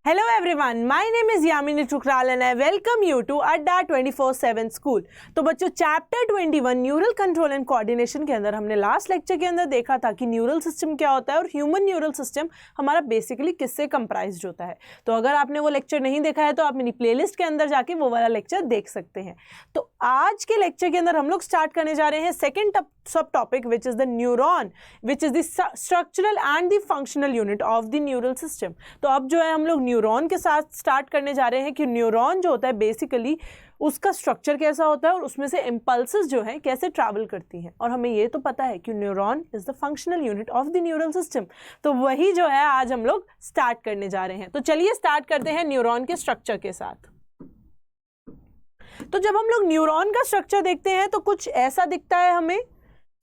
Hello everyone, my name is Yamini Trukral and I welcome you to Adda 24/7 School। तो बच्चों chapter 21 neural control and coordination के अंदर हमने last lecture के अंदर देखा था कि न्यूरल सिस्टम क्या होता है और ह्यूमन न्यूरल सिस्टम हमारा बेसिकली किससे कंप्राइज्ड होता है। तो अगर आपने वो लेक्चर नहीं देखा है तो आप मेरी प्लेलिस्ट के अंदर जाके वो वाला लेक्चर देख सकते हैं। तो आज के लेक्चर के अंदर हम लोग स्टार्ट करने जा रहे हैं सेकेंड सब topic which is the neuron, which is the structural and the functional unit of the neural system. तो अब जो है हम लोग न्यूरॉन के साथ स्टार्ट करने जा रहे हैं कि न्यूरॉन जो होता है बेसिकली उसका स्ट्रक्चर कैसा होता है और उसमें से इम्पल्सेस जो हैं कैसे ट्रैवल करती हैं। और हमें ये तो पता है कि neuron is the functional unit of the neural system. तो वही जो है आज हम लोग स्टार्ट करने जा रहे हैं। तो चलिए स्टार्ट करते हैं न्यूरॉन के स्ट्रक्चर के साथ। तो जब हम लोग न्यूरॉन का स्ट्रक्चर देखते हैं तो कुछ ऐसा दिखता है हमें।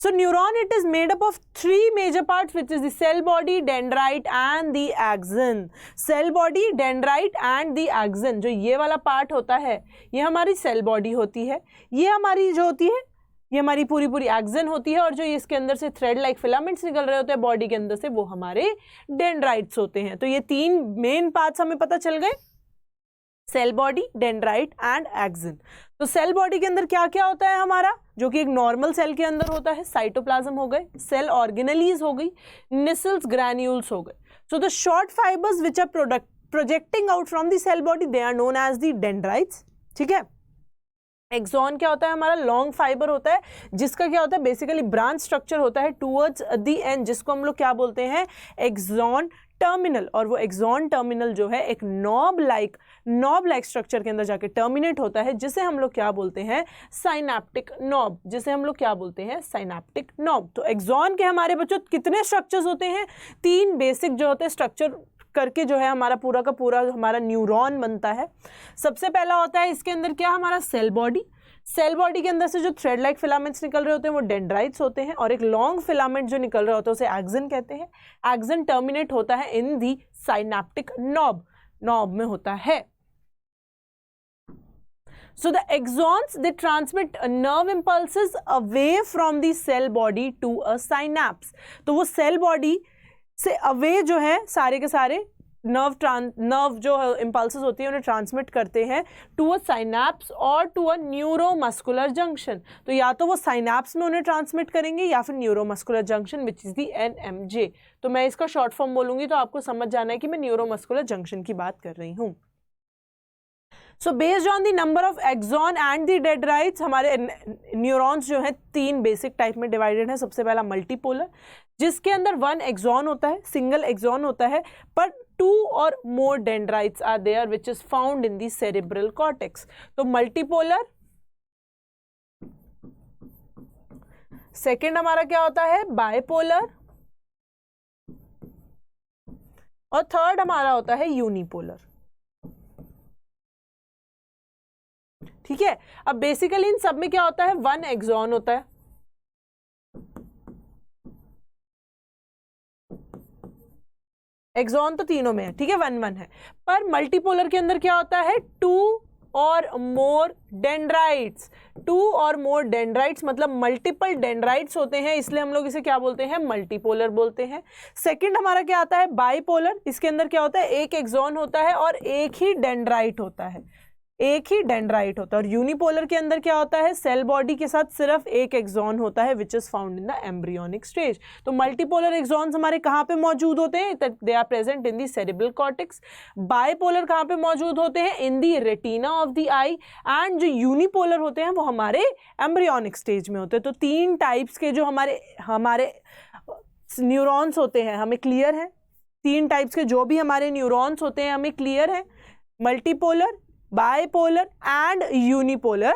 So neuron, it is made up of three major parts, which is the cell body, dendrite and the axon. Cell body, dendrite and the axon. जो ये वाला पार्ट होता है ये हमारी सेल बॉडी होती है। ये हमारी जो होती है ये हमारी पूरी एक्सन होती है और जो इसके अंदर से थ्रेड लाइक फिलामेंट्स निकल रहे होते हैं बॉडी के अंदर से वो हमारे डेंड्राइट्स होते हैं। तो ये तीन मेन पार्ट्स हमें पता चल गए, cell body, dendrite and axon. तो सेल बॉडी के अंदर क्या क्या होता है हमारा, जो कि एक नॉर्मल सेल के अंदर होता है, साइटोप्लाज्म हो गए, सेल ऑर्गेनेलीज हो गई, निसल्स, ग्रैन्यूल्स हो गए। So the short fibres which are projecting out from the cell body they are known as the dendrites. ठीक है। एक्सॉन क्या होता है हमारा, लॉन्ग फाइबर होता है जिसका क्या होता है बेसिकली ब्रांच स्ट्रक्चर होता है टूवर्ड्स द एंड, जिसको हम लोग क्या बोलते हैं एक्सॉन टर्मिनल। और वो एक्सॉन टर्मिनल जो है एक नॉब लाइक स्ट्रक्चर के अंदर जाके टर्मिनेट होता है, जिसे हम लोग क्या बोलते हैं साइनेप्टिक नॉब, जिसे हम लोग क्या बोलते हैं साइनेप्टिक नॉब। तो एक्सॉन के हमारे बच्चों कितने स्ट्रक्चर्स होते हैं, तीन बेसिक जो होते हैं स्ट्रक्चर करके जो है हमारा पूरा का पूरा हमारा न्यूरॉन बनता है। सबसे पहला होता है इसके अंदर क्या हमारा सेल बॉडी। सेल बॉडी के अंदर से जो थ्रेड लाइक फिलामेंट्स निकल रहे होते हैं वो डेंड्राइट्स होते हैं और एक लॉन्ग फिलामेंट जो निकल रहा होता है उसे एक्सन कहते हैं। एक्सन टर्मिनेट होता है इन दी साइनेप्टिक नॉब में होता है। So the axons they transmit nerve impulses away from the cell body to a synapse। तो वो सेल बॉडी से अवे जो है सारे के सारे नर्व जो इम्पल्सेस होती है उन्हें ट्रांसमिट करते हैं टू अ साइनेप्स और टू अ न्यूरोमस्कुलर जंक्शन। तो या तो वो साइनेप्स में उन्हें ट्रांसमिट करेंगे या फिर neuromuscular junction which is the NMJ। तो मैं इसका शॉर्ट फॉर्म बोलूंगी तो आपको समझ जाना है कि मैं न्यूरोमस्कुलर जंक्शन की बात कर रही हूँ। So based on the number of axon and the dendrites हमारे न्यूरॉन्स जो है तीन बेसिक टाइप में डिवाइडेड है। सबसे पहला मल्टीपोलर, जिसके अंदर वन एक्सॉन होता है, सिंगल एक्सॉन होता है, पर two or more dendrites are there which is found in the cerebral cortex. तो मल्टीपोलर। सेकेंड हमारा क्या होता है बाइपोलर और थर्ड हमारा होता है यूनिपोलर। ठीक है। अब बेसिकली इन सब में क्या होता है, वन एक्सॉन होता है, एक्सॉन तो तीनों में है, ठीक है, वन है। पर मल्टीपोलर के अंदर क्या होता है, to or more dendrites. To or more dendrites मतलब मल्टीपल डेंड्राइट्स होते हैं, इसलिए हम लोग इसे क्या बोलते हैं मल्टीपोलर बोलते हैं। सेकंड हमारा क्या आता है बाइपोलर, इसके अंदर क्या होता है एक एक्सॉन होता है और एक ही डेंड्राइट होता है, और यूनिपोलर के अंदर क्या होता है सेल बॉडी के साथ सिर्फ एक एक्सॉन होता है which is found in the embryonic stage. तो मल्टीपोलर एक्सॉन्स हमारे कहाँ पे मौजूद होते हैं, they are present in the cerebral cortex. Bipolar कहाँ पे मौजूद होते हैं, in the retina of the eye. And जो यूनिपोलर होते हैं वो हमारे एम्ब्रियोनिक स्टेज में होते हैं। तो तीन टाइप्स के जो हमारे न्यूरॉन्स होते हैं हमें क्लियर है, तीन टाइप्स के जो भी हमारे न्यूरॉन्स होते हैं हमें क्लियर है, multipolar, bipolar and unipolar।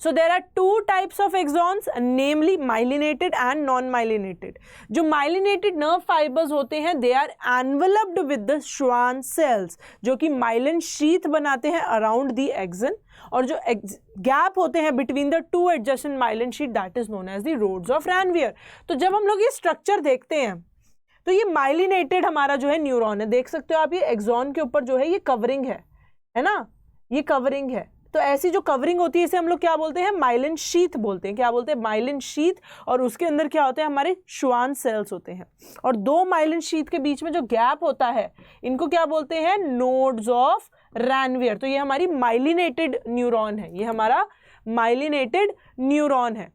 So there are two types of axons, namely myelinated and non-myelinated। जो myelinated nerve fibers होते हैं they are enveloped with the Schwann cells, जो कि myelin sheath बनाते हैं around the axon, और जो gap होते हैं between the two adjacent myelin sheath that is known as the rods of Ranvier। तो जब हम लोग ये structure देखते हैं तो ये माइलिनेटेड हमारा जो है न्यूरॉन है, देख सकते हो आप ये एक्सॉन के ऊपर जो है ये कवरिंग है ना, ये कवरिंग है। तो ऐसी जो कवरिंग होती है इसे हम लोग क्या बोलते हैं, माइलिन शीथ बोलते हैं। क्या बोलते हैं, माइलिन शीथ। और उसके अंदर क्या होते हैं, हमारे श्वान सेल्स होते हैं। और दो माइलिन शीथ के बीच में जो गैप होता है इनको क्या बोलते हैं, नोड्स ऑफ रैनवियर। तो ये हमारी माइलिनेटेड न्यूरॉन है, ये हमारा माइलिनेटेड न्यूरॉन है।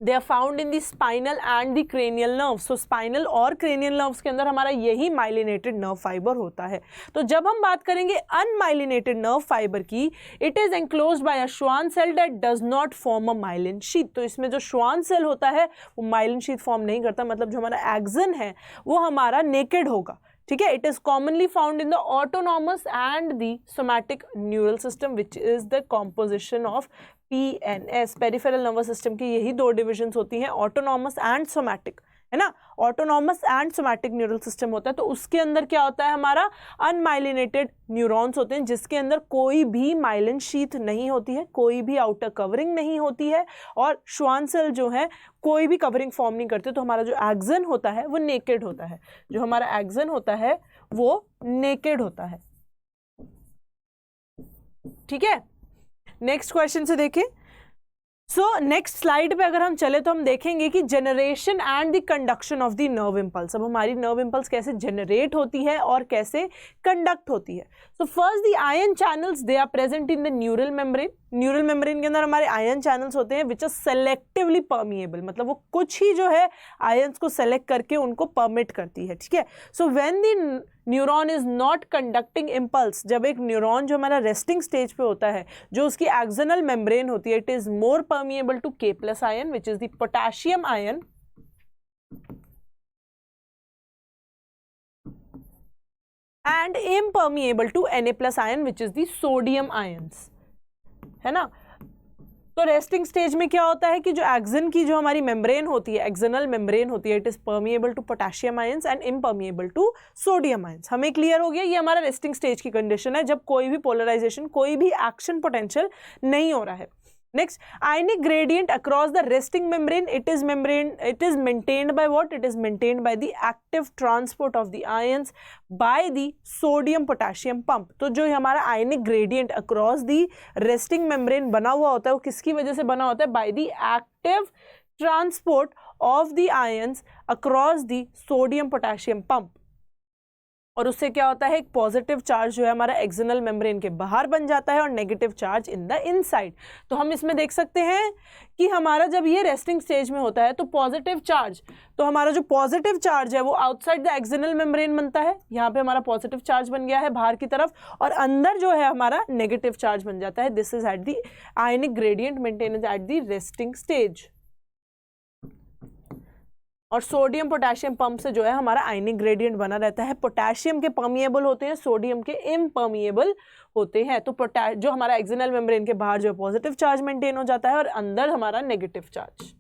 They are found in the spinal and the cranial nerve. So spinal और क्रेनियल नर्व्स के अंदर हमारा यही माइलिनेटेड नर्व फाइबर होता है। तो जब हम बात करेंगे अनमाइलिनेटेड नर्व फाइबर की, it is enclosed by a Schwann cell that does not form a myelin sheath. तो इसमें जो श्वान सेल होता है वो माइलिन शीथ फॉर्म नहीं करता, मतलब जो हमारा एक्सन है वो हमारा नेकेड होगा। ठीक है, it is commonly found in the autonomous and the somatic neural system which is the composition of PNS। Peripheral nervous system की यही दो डिविजन्स होती हैं, ऑटोनॉमस एंड सोमैटिक, है ना। Autonomous and somatic neural system होता है। तो उसके अंदर क्या होता है, हमारा अनमाइलिनेटेड न्यूरॉन्स होते हैं जिसके अंदर कोई भी माइलिन शीथ नहीं होती है, कोई भी आउटर कवरिंग नहीं होती है, और श्वान सेल जो है कोई भी कवरिंग फॉर्म नहीं करते। तो हमारा जो एक्सन होता है वो नेकेड होता है, जो हमारा एक्सन होता है वो नेकेड होता है। ठीक है, नेक्स्ट क्वेश्चन से देखें। सो नेक्स्ट स्लाइड पे अगर हम चले तो हम देखेंगे कि generation and the conduction of the nerve impulse. अब हमारी नर्व इंपल्स कैसे जनरेट होती है और कैसे कंडक्ट होती है। So first the ion channels, they are present in the neural membrane. Neural membrane के अंदर हमारे आयन चैनल्स होते हैं विच आर सेलेक्टिवली परमिएबल, मतलब वो कुछ ही जो है आयंस को सेलेक्ट करके उनको परमिट करती है। ठीक है, so when the neuron is not conducting impulse, जब एक न्यूरॉन जो हमारा रेस्टिंग स्टेज पे होता है, जो उसकी एक्सनल मेम्ब्रेन होती है, it is more permeable to K+ ion which is the potassium ion, and impermeable to Na+ ion which is the sodium ions, है ना। तो रेस्टिंग स्टेज में क्या होता है कि जो एक्सन की जो हमारी मेम्ब्रेन होती है, एक्सनल मेम्ब्रेन होती है, it is permeable to potassium ions and impermeable to sodium ions. हमें क्लियर हो गया, ये हमारा रेस्टिंग स्टेज की कंडीशन है जब कोई भी पोलराइजेशन, कोई भी एक्शन पोटेंशियल नहीं हो रहा है। Next, ionic gradient across the resting membrane. It is maintained by what? It is maintained by the active transport of the ions by the sodium potassium pump. तो जो हमारा ionic gradient across the resting membrane बना हुआ होता है वो किसकी वजह से बना होता है? By the active transport of the ions across the sodium potassium pump. और उससे क्या होता है, एक पॉजिटिव चार्ज जो है हमारा एक्सनल मेम्ब्रेन के बाहर बन जाता है और negative charge in the inside. तो हम इसमें देख सकते हैं कि हमारा जब ये रेस्टिंग स्टेज में होता है तो पॉजिटिव चार्ज, तो हमारा जो पॉजिटिव चार्ज है वो आउटसाइड द एक्सनल मेम्ब्रेन बनता है। यहाँ पे हमारा पॉजिटिव चार्ज बन गया है बाहर की तरफ, और अंदर जो है हमारा नेगेटिव चार्ज बन जाता है। This is at the ionic gradient maintain at the resting stage. और सोडियम पोटेशियम पंप से जो है हमारा आयनिक ग्रेडियंट बना रहता है। पोटेशियम के परमिएबल होते हैं, सोडियम के इम्परमिएबल होते हैं। तो जो हमारा एक्सनल मेम्ब्रेन के बाहर जो है पॉजिटिव चार्ज मेंटेन हो जाता है और अंदर हमारा negative charge.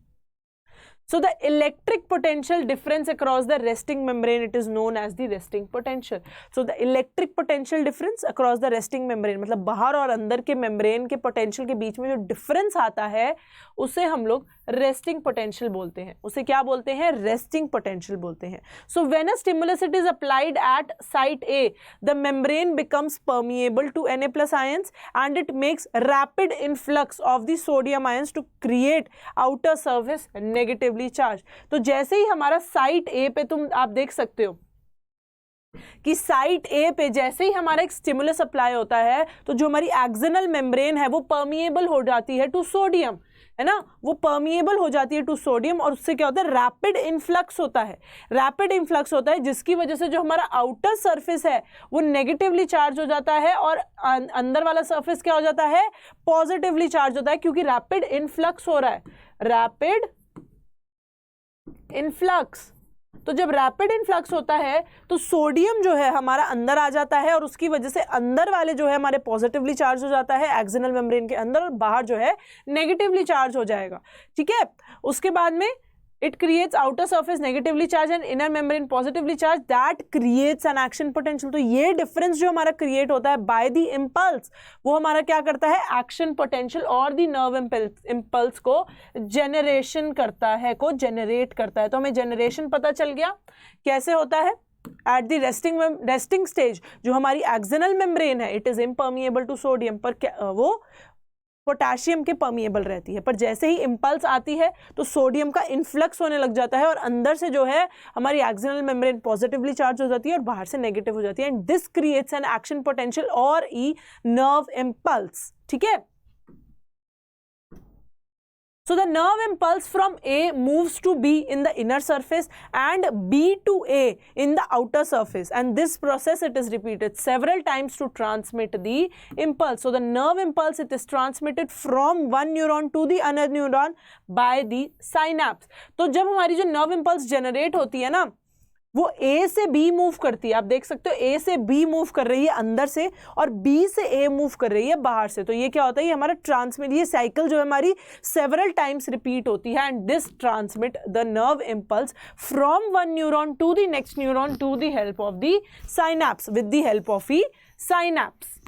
So the electric potential difference across the resting membrane, it is known as the resting potential. So the electric potential difference across the resting membrane, मतलब बाहर और अंदर के membrane के potential के बीच में जो difference आता है उसे हम लोग resting potential बोलते हैं। उसे क्या बोलते हैं? resting potential बोलते हैं। So when a stimulus it is applied at site A, the membrane becomes permeable to Na+ ions and it makes rapid influx of the sodium ions to create outer surface negative charge. तो जैसे ही हमारा site ए पे आप देख सकते हो कि site ए पे जैसे ही हमारा एक स्टिमुलस अप्लाई होता है तो जो हमारी एक्सनल मेम्ब्रेन है वो परमिएबल हो जाती है टू सोडियम, है ना, वो परमिएबल हो जाती है टू सोडियम और उससे क्या होता है? रैपिड इन्फ्लक्स होता है। रैपिड इन्फ्लक्स होता है जिसकी वजह से जो हमारा आउटर सरफेस है वो नेगेटिवली चार्ज हो जाता है और अंदर वाला सरफेस क्या हो जाता है? पॉजिटिवली चार्ज होता है, क्योंकि रैपिड इन्फ्लक्स हो रहा है। रैपिड इनफ्लक्स, तो जब रैपिड इनफ्लक्स होता है तो सोडियम जो है हमारा अंदर आ जाता है और उसकी वजह से अंदर वाले जो है हमारे पॉजिटिवली चार्ज हो जाता है एक्सनल मेम्ब्रेन के अंदर और बाहर जो है नेगेटिवली चार्ज हो जाएगा। ठीक है, उसके बाद में it creates outer surface negatively charged and inner membrane positively charged, that creates an action potential। तो ये difference जो हमारा create होता है by the impulse, वो हमारा क्या करता है? action potential और the nerve impulse को generation करता है, को generate करता है। तो हमें generation पता चल गया कैसे होता है। एट द रेस्टिंग स्टेज जो हमारी एक्सिनल मेम्ब्रेन है it is impermeable to sodium, पर वो पोटेशियम के परमिएबल रहती है। पर जैसे ही इम्पल्स आती है तो सोडियम का इन्फ्लक्स होने लग जाता है और अंदर से जो है हमारी एक्सिनल मेम्ब्रेन पॉजिटिवली चार्ज हो जाती है और बाहर से नेगेटिव हो जाती है, and this creates an action potential और ई नर्व इम्पल्स। ठीक है, so the nerve impulse from A moves to B in the inner surface and B to A in the outer surface, and this process it is repeated several times to transmit the impulse. So the nerve impulse it is transmitted from one neuron to the other neuron by the synapse. तो जब हमारी जो nerve impulse generate होती है ना वो A से B move करती है, आप देख सकते हो A से B मूव कर रही है अंदर से और B से A मूव कर रही है बाहर से। तो ये क्या होता है, ये हमारा ट्रांसमिट, ये साइकिल जो है हमारी सेवरल टाइम्स रिपीट होती है, and this transmit the nerve impulse from one neuron to the next neuron to the help of the synapse with the help of the synapse.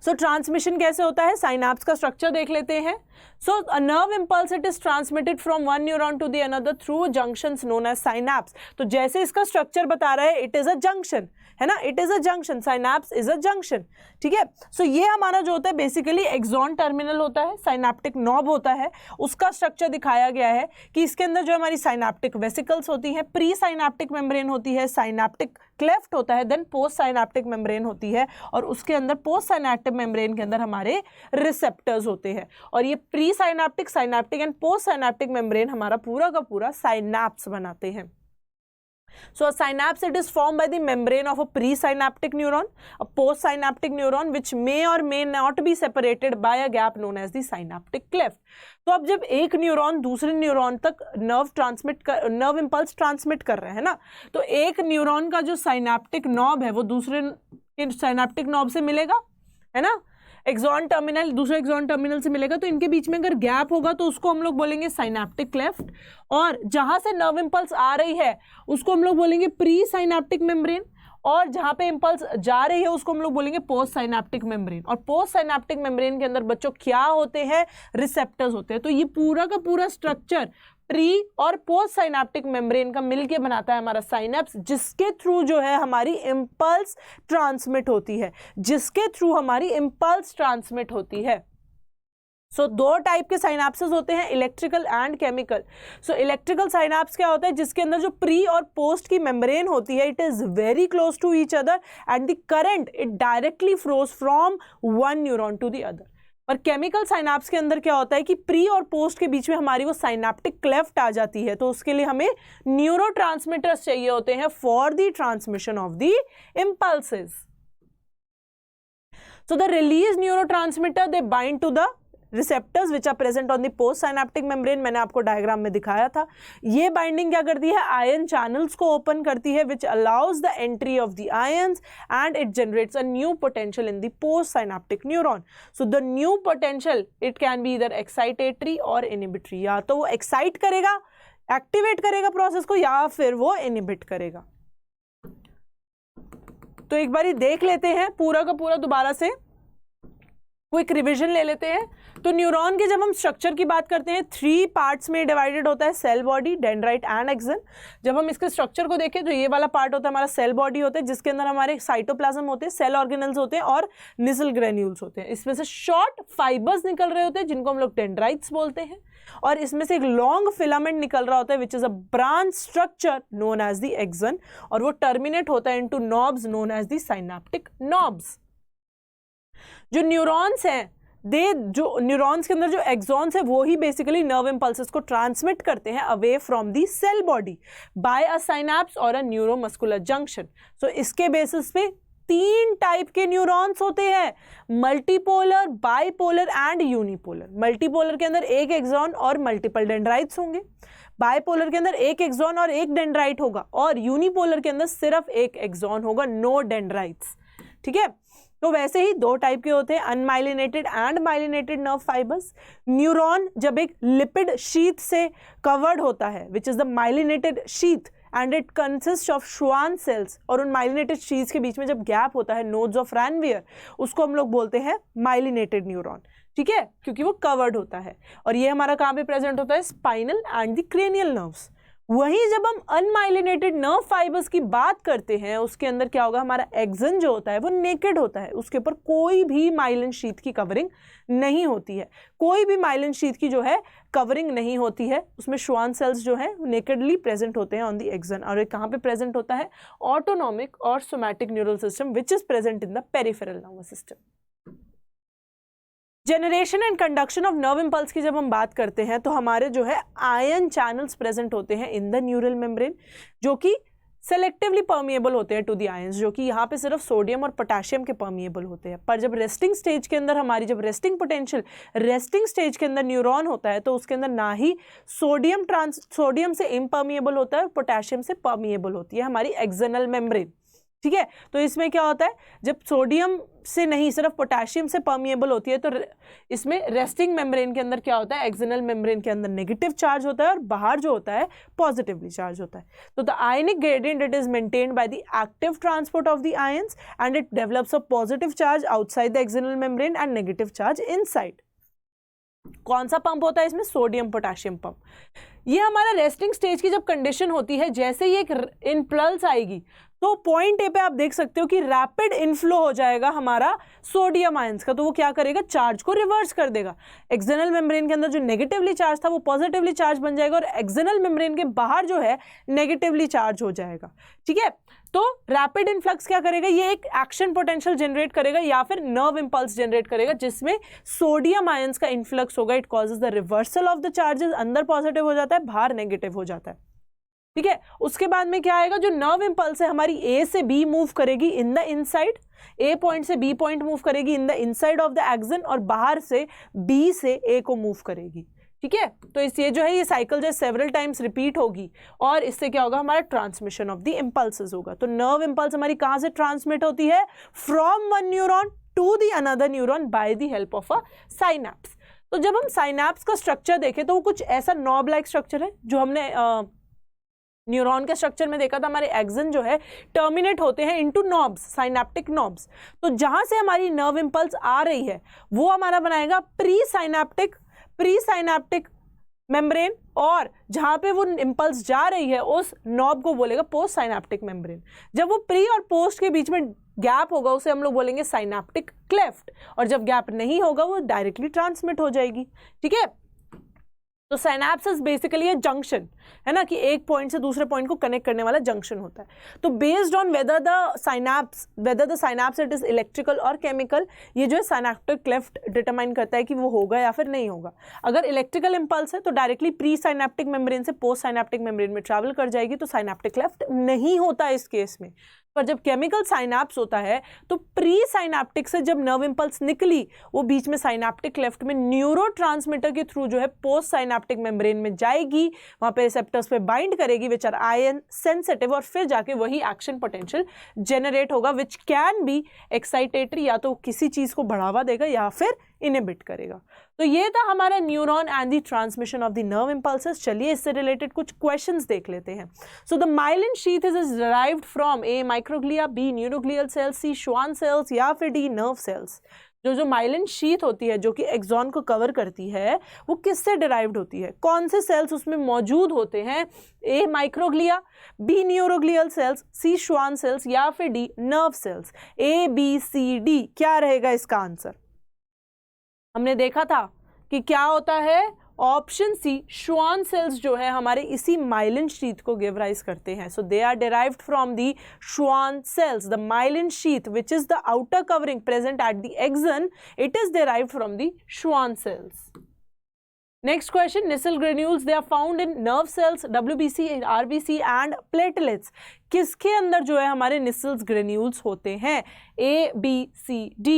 So transmission कैसे होता है, synapse का structure देख लेते हैं। So a nerve impulse it is transmitted from one neuron to the another through junctions known as synapse. तो जैसे इसका स्ट्रक्चर बता रहा है इट इज अ जंक्शन, है ना, it is a junction, synapse is a junction. ठीक है, सो ये हमारा जो होता है बेसिकली एक्सॉन टर्मिनल होता है, साइनैप्टिक नॉब होता है, उसका स्ट्रक्चर दिखाया गया है कि इसके अंदर जो हमारी साइनैप्टिक वेसिकल्स होती हैं, प्री साइनैप्टिक मेम्ब्रेन होती है, साइनैप्टिक क्लेफ्ट होता है, देन पोस्ट साइनैप्टिक मेम्ब्रेन होती है, और उसके अंदर पोस्ट साइनैप्टिक मेम्ब्रेन के अंदर हमारे रिसेप्टर्स होते हैं, और ये pre synaptic, synaptic and post synaptic membrane हमारा पूरा का पूरा साइनैप्स बनाते हैं। So a synapse it is formed by the membrane of a presynaptic neuron, a postsynaptic neuron which may or may not be separated by a gap known as the synaptic cleft. तो अब जब एक neuron दूसरे neuron तक nerve impulse transmit कर रहे हैं ना, तो एक न्यूरॉन का जो साइनैप्टिक नॉब है वो दूसरे साइनैप्टिक नॉब से मिलेगा, है ना, एक्सॉन टर्मिनल दूसरे एक्सॉन टर्मिनल से मिलेगा, तो इनके बीच में अगर गैप होगा तो उसको हम लोग बोलेंगे साइनैप्टिक क्लेफ्ट, और जहां से नर्व इम्पल्स आ रही है उसको हम लोग बोलेंगे प्री साइनैप्टिक मेम्ब्रेन, और जहां पे इम्पल्स जा रही है उसको हम लोग बोलेंगे पोस्ट साइनैप्टिक मेम्ब्रेन। और पोस्ट साइनैप्टिक मेम्ब्रेन के अंदर बच्चों क्या होते हैं, रिसेप्टर्स होते हैं। तो ये पूरा का पूरा स्ट्रक्चर प्री और पोस्ट साइनैप्टिक मेम्ब्रेन का मिलके बनाता है हमारा साइनैप्स, जिसके थ्रू जो है हमारी इम्पल्स ट्रांसमिट होती है, जिसके थ्रू हमारी इम्पल्स ट्रांसमिट होती है। सो दो टाइप के साइनैप्सेस होते हैं, electrical and chemical. So electrical synapse क्या होता है, जिसके अंदर जो प्री और पोस्ट की मेम्ब्रेन होती है it is very close to each other and the current it directly flows from one neuron to the other. और केमिकल साइनैप्स के अंदर क्या होता है कि प्री और पोस्ट के बीच में हमारी वो साइनैप्टिक क्लेफ्ट आ जाती है, तो उसके लिए हमें न्यूरोट्रांसमीटर्स चाहिए होते हैं for the transmission of the impulses. So the release neurotransmitter they bind to the receptors which are present on the post synaptic membrane, मैंने आपको डायग्राम में दिखाया था। ये बाइंडिंग क्या करती है, आयन चैनल्स को ओपन करती है which allows the entry of the ions and it generates a new potential in the post synaptic neuron. So the new potential it can be इधर एक्साइटेटरी और इनिबिटरी, या तो वो एक्साइट करेगा, activate करेगा प्रोसेस को, या फिर वो इनिबिट करेगा। तो एक बार देख लेते हैं पूरा का पूरा, दोबारा से क्विक रिवीजन ले लेते हैं। तो न्यूरॉन के जब हम स्ट्रक्चर की बात करते हैं 3 पार्ट्स में डिवाइडेड होता है, cell body, dendrite and axon. जब हम इसके स्ट्रक्चर को देखें तो ये वाला पार्ट होता है हमारा सेल बॉडी होता है, जिसके अंदर हमारे साइटोप्लाज्म होते हैं, सेल ऑर्गेनल्स होते हैं और निजल ग्रेन्यूल्स होते हैं। इसमें से शॉर्ट फाइबर्स निकल रहे होते हैं जिनको हम लोग डेंड्राइट्स बोलते हैं, और इसमें से एक लॉन्ग फिलामेंट निकल रहा होता है which is a branch structure known as the axon, और वो टर्मिनेट होता है into knobs known as the synaptic knobs. जो न्यूरॉन्स हैं जो न्यूरॉन्स के अंदर जो एक्सॉन्स है वो ही बेसिकली नर्व इम्पल्सेस को ट्रांसमिट करते हैं away from the cell body by a synapse और अ न्यूरोमस्कुलर जंक्शन। सो इसके बेसिस पे 3 टाइप के न्यूरॉन्स होते हैं, multipolar, bipolar and unipolar. Multipolar के अंदर एक एक्सॉन और मल्टीपल डेंड्राइट्स होंगे, बाइपोलर के अंदर एक एक्सॉन और एक डेंड्राइट होगा, और यूनिपोलर के अंदर सिर्फ एक एक्सॉन होगा, नो डेंड्राइट्स। ठीक है, तो वैसे ही 2 टाइप के होते हैं, unmyelinated and myelinated nerve fibres. Neuron जब एक लिपिड शीथ से कवर्ड होता है which is the myelinated sheath and it consist of Schwann cells, और उन माइलिनेटेड शीथ्स के बीच में जब गैप होता है, नोड्स ऑफ रैनवियर, उसको हम लोग बोलते हैं माइलिनेटेड न्यूरॉन। ठीक है, क्योंकि वो कवर्ड होता है, और ये हमारा कहाँ पे प्रेजेंट होता है, spinal and the cranial nerves. वहीं जब हम अनमाइलिनेटेड नर्व फाइबर्स की बात करते हैं, उसके अंदर क्या होगा, हमारा एक्सन जो होता है वो नेकेड होता है, उसके ऊपर कोई भी माइलिन शीथ की कवरिंग नहीं होती है, कोई भी माइलिन शीथ की जो है कवरिंग नहीं होती है, उसमें श्वान सेल्स जो है नेकेडली प्रेजेंट होते हैं ऑन द एक्सन। और ये कहाँ पे प्रेजेंट होता है, ऑटोनॉमिक और somatic neural system which is present in the peripheral nervous system. Generation and conduction of nerve impulse की जब हम बात करते हैं तो हमारे जो है आयन चैनल्स प्रेजेंट होते हैं इन द न्यूरल मेम्ब्रेन, जो कि सेलेक्टिवली परमिएबल होते हैं टू द आयंस, जो कि यहाँ पे सिर्फ सोडियम और पोटेशियम के परमिएबल होते हैं। पर जब रेस्टिंग स्टेज के अंदर हमारी जब रेस्टिंग पोटेंशियल रेस्टिंग स्टेज के अंदर न्यूरॉन होता है तो उसके अंदर ना ही सोडियम से इम्पर्मिएबल होता है, पोटेशियम से परमिएबल होती है हमारी एक्सटर्नल मेम्ब्रेन। ठीक है, तो इसमें क्या होता है, जब सोडियम से नहीं सिर्फ पोटेशियम से परमिएबल होती है तो इसमें रेस्टिंग मेम्ब्रेन के अंदर क्या होता है, एक्सटर्नल मेम्ब्रेन के अंदर नेगेटिव चार्ज होता है और बाहर जो होता है पॉजिटिवली चार्ज होता है। तो the ionic gradient it is maintained by the active transport of the ions and it develops a positive charge outside the external membrane and negative charge inside. कौन सा पंप होता है इसमें, सोडियम पोटेशियम पंप। ये हमारा resting stage की जब condition होती है, जैसे ही एक इम्पल्स आएगी तो पॉइंट ए पे आप देख सकते हो कि रैपिड इनफ्लो हो जाएगा हमारा सोडियम आयंस का, तो वो क्या करेगा, चार्ज को रिवर्स कर देगा। एक्सटर्नल मेम्ब्रेन के अंदर जो नेगेटिवली चार्ज था वो पॉजिटिवली चार्ज बन जाएगा और एक्सटर्नल मेम्ब्रेन के बाहर जो है नेगेटिवली चार्ज हो जाएगा। ठीक है, तो रैपिड इनफ्लक्स क्या करेगा, ये एक एक्शन पोटेंशियल जनरेट करेगा या फिर नर्व इंपल्स जनरेट करेगा जिसमें सोडियम आयंस का इन्फ्लक्स होगा। It causes the reversal of the charges, अंदर पॉजिटिव हो जाता है, बाहर नेगेटिव हो जाता है। ठीक है, उसके बाद में क्या आएगा, जो नर्व इंपल्स है हमारी ए से बी मूव करेगी in the inside, A point से बी पॉइंट मूव करेगी in the inside of the axon और बाहर से बी से ए को मूव करेगी। ठीक है, तो ये जो है ये साइकिल जो है सेवरल टाइम्स रिपीट होगी और इससे क्या होगा, हमारा ट्रांसमिशन ऑफ द इंपल्सेस होगा। तो नर्व इंपल्स हमारी कहाँ से ट्रांसमिट होती है, from one neuron to the another neuron by the help of a synapse. तो जब हम साइनैप्स का स्ट्रक्चर देखें तो वो कुछ ऐसा नॉब लाइक स्ट्रक्चर है जो हमने न्यूरॉन के स्ट्रक्चर में देखा था। हमारे एक्सन जो है टर्मिनेट होते हैं इनटू नॉब्स, साइनैप्टिक नॉब्स। तो जहां से हमारी नर्व इंपल्स आ रही है वो हमारा बनाएगा प्री साइनैप्टिक मेम्ब्रेन और जहां पे वो इंपल्स जा रही है उस नॉब को बोलेगा पोस्ट साइनैप्टिक मेम्ब्रेन। जब वो प्री और पोस्ट के बीच में गैप होगा उसे हम लोग बोलेंगे साइनैप्टिक क्लेफ्ट और जब गैप नहीं होगा वो डायरेक्टली ट्रांसमिट हो जाएगी। ठीक है, तो साइनैप्स बेसिकली है जंक्शन, है ना, कि एक पॉइंट से दूसरे पॉइंट को कनेक्ट करने वाला जंक्शन होता है। तो based on whether the synapse it is electrical और केमिकल, ये जो है साइनैप्टिक क्लेफ्ट डिटरमाइन करता है कि वो होगा या फिर नहीं होगा। अगर इलेक्ट्रिकल इंपल्स है तो डायरेक्टली प्री साइनैप्टिक मेम्ब्रेन से पोस्ट साइनैप्टिक मेम्ब्रेन में ट्रैवल कर जाएगी, तो साइनैप्टिक क्लेफ्ट नहीं होता इस केस में। पर जब केमिकल साइनैप्स होता है तो प्री साइनैप्टिक से जब नर्व इंपल्स निकली वो बीच में साइनैप्टिक क्लेफ्ट में न्यूरोट्रांसमीटर के थ्रू जो है पोस्ट साइनैप्टिक मेम्ब्रेन में जाएगी, वहां पे रिसेप्टर्स पे बाइंड करेगी विच आर आयन सेंसिटिव और फिर जाके वही एक्शन पोटेंशियल जनरेट होगा विच कैन बी एक्साइटेटरी, या तो किसी चीज को बढ़ावा देगा या फिर इनहिबिट करेगा। तो ये था हमारा neuron and the transmission of the nerve impulses. चलिए इससे रिलेटेड कुछ क्वेश्चंस देख लेते हैं। So the myelin sheath is derived from A microglia, B neuroglial cells, C Schwann cells या फिर डी नर्व सेल्स। जो माइलिन शीथ होती है जो कि एक्सॉन को कवर करती है वो किससे डिराइव्ड होती है, कौन से सेल्स उसमें मौजूद होते हैं, A microglia, B neuroglial cells, C Schwann cells या फिर D nerve cells. A B C D क्या रहेगा इसका आंसर। हमने देखा था कि क्या होता है, ऑप्शन सी श्वान सेल्स जो है हमारे इसी माइलिन शीथ को गिव राइज करते हैं। So they are derived from the Schwann cells. The myelin sheath which is the outer covering present at the axon, it is derived from the Schwann cells. Next question, Nissl granules, they are found in nerve cells, WBC, RBC and platelets. किसके अंदर जो है हमारे Nissl granules होते हैं, A, B, C, D,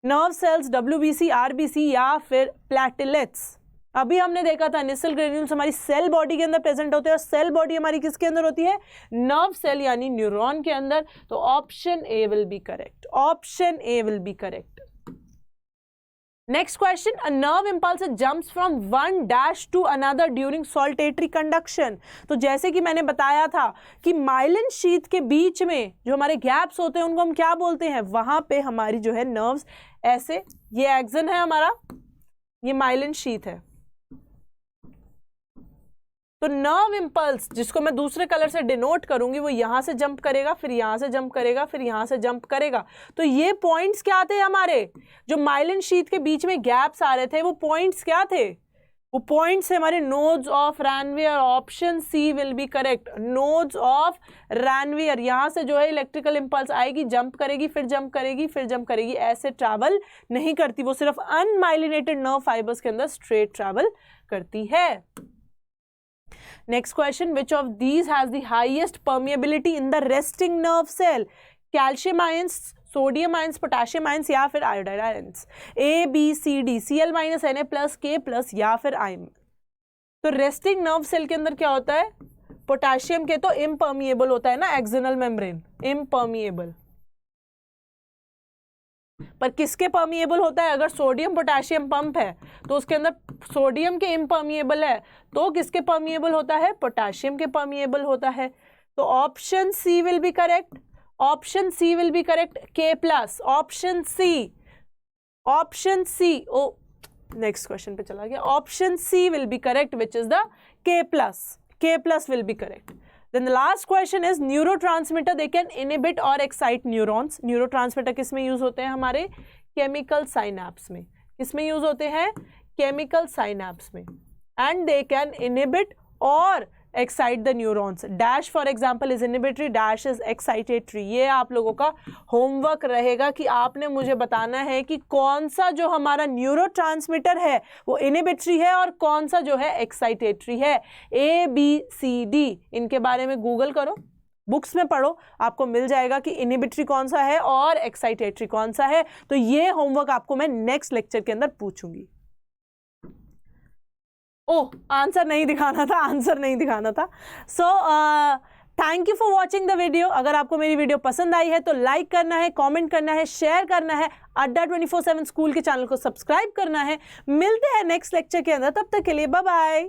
nerve cells, WBC, RBC या फिर platelets. अभी हमने देखा था Nissl granules हमारी सेल बॉडी के अंदर प्रेजेंट होते हैं और सेल बॉडी हमारी किसके अंदर होती है, नर्व सेल यानी न्यूरॉन के अंदर। तो option A will be correct, option A will be correct. Next question, a nerve impulse jumps from one dash to another during saltatory conduction. तो जैसे कि मैंने बताया था कि माइलिन शीथ के बीच में जो हमारे गैप्स होते हैं उनको हम क्या बोलते हैं, वहां पे हमारी जो है नर्व्स ऐसे, ये एक्सन है हमारा, ये माइलिन शीथ है, तो नर्व इम्पल्स जिसको मैं दूसरे कलर से डिनोट करूंगी वो यहां से जंप करेगा, फिर यहां से जंप करेगा, फिर यहां से जंप करेगा। तो ये पॉइंट्स क्या थे हमारे, जो माइलिन शीथ के बीच में गैप्स आ रहे थे वो पॉइंट्स क्या थे, वो पॉइंट्स हमारे nodes of Ranvier. Option C will be correct, nodes of Ranvier. यहां से जो है इलेक्ट्रिकल इंपल्स आएगी, जंप करेगी, फिर जंप करेगी, फिर जंप करेगी, ऐसे ट्रैवल नहीं करती, वो सिर्फ अनमाइलिनेटेड नर्व फाइबर्स के अंदर स्ट्रेट ट्रैवल करती है। Next question, which of these has the highest permeability in the resting nerve cell, calcium ions, sodium ions, potassium ions या फिर iodide ions. A B C D, Cl minus Na plus K plus या फिर ion. तो resting nerve cell के अंदर क्या होता है, पोटेशियम के तो इम्पर्मिएबल होता है ना, एक्सिनल मेम्ब्रेन इम्पर्मिएबल, पर किसके परमिएबल होता है, अगर सोडियम पोटेशियम पंप है तो उसके अंदर सोडियम के इम्पर्मिएबल है, तो किसके परमिएबल होता है, पोटेशियम के परमिएबल होता है। तो option C will be correct, option C will be correct, K plus, option C, oh next question पे चला गया, option C will be correct which is the K plus will be correct. Then the last question is neurotransmitter, they can inhibit or excite neurons. Neurotransmitter किस में use होते हैं, हमारे chemical synapse में, किस में यूज होते हैं, chemical synapse में, and they can inhibit or excite the neurons. Dash for example is inhibitory, dash is excitatory. ये आप लोगों का होमवर्क रहेगा कि आपने मुझे बताना है कि कौन सा जो हमारा न्यूरोट्रांसमीटर है वो इनहिबिटरी है और कौन सा जो है एक्साइटेटरी है। A B C D इनके बारे में गूगल करो, बुक्स में पढ़ो, आपको मिल जाएगा कि इनहिबिटरी कौन सा है और एक्साइटेटरी कौन सा है। तो ये होमवर्क आपको मैं नेक्स्ट लेक्चर के अंदर पूछूंगी। ओह, आंसर नहीं दिखाना था, आंसर नहीं दिखाना था। So thank you for watching the video. अगर आपको मेरी वीडियो पसंद आई है तो लाइक करना है, कमेंट करना है, शेयर करना है, अड्डा 24/7 स्कूल के चैनल को सब्सक्राइब करना है। मिलते हैं नेक्स्ट लेक्चर के अंदर, तब तक के लिए बाय बाय।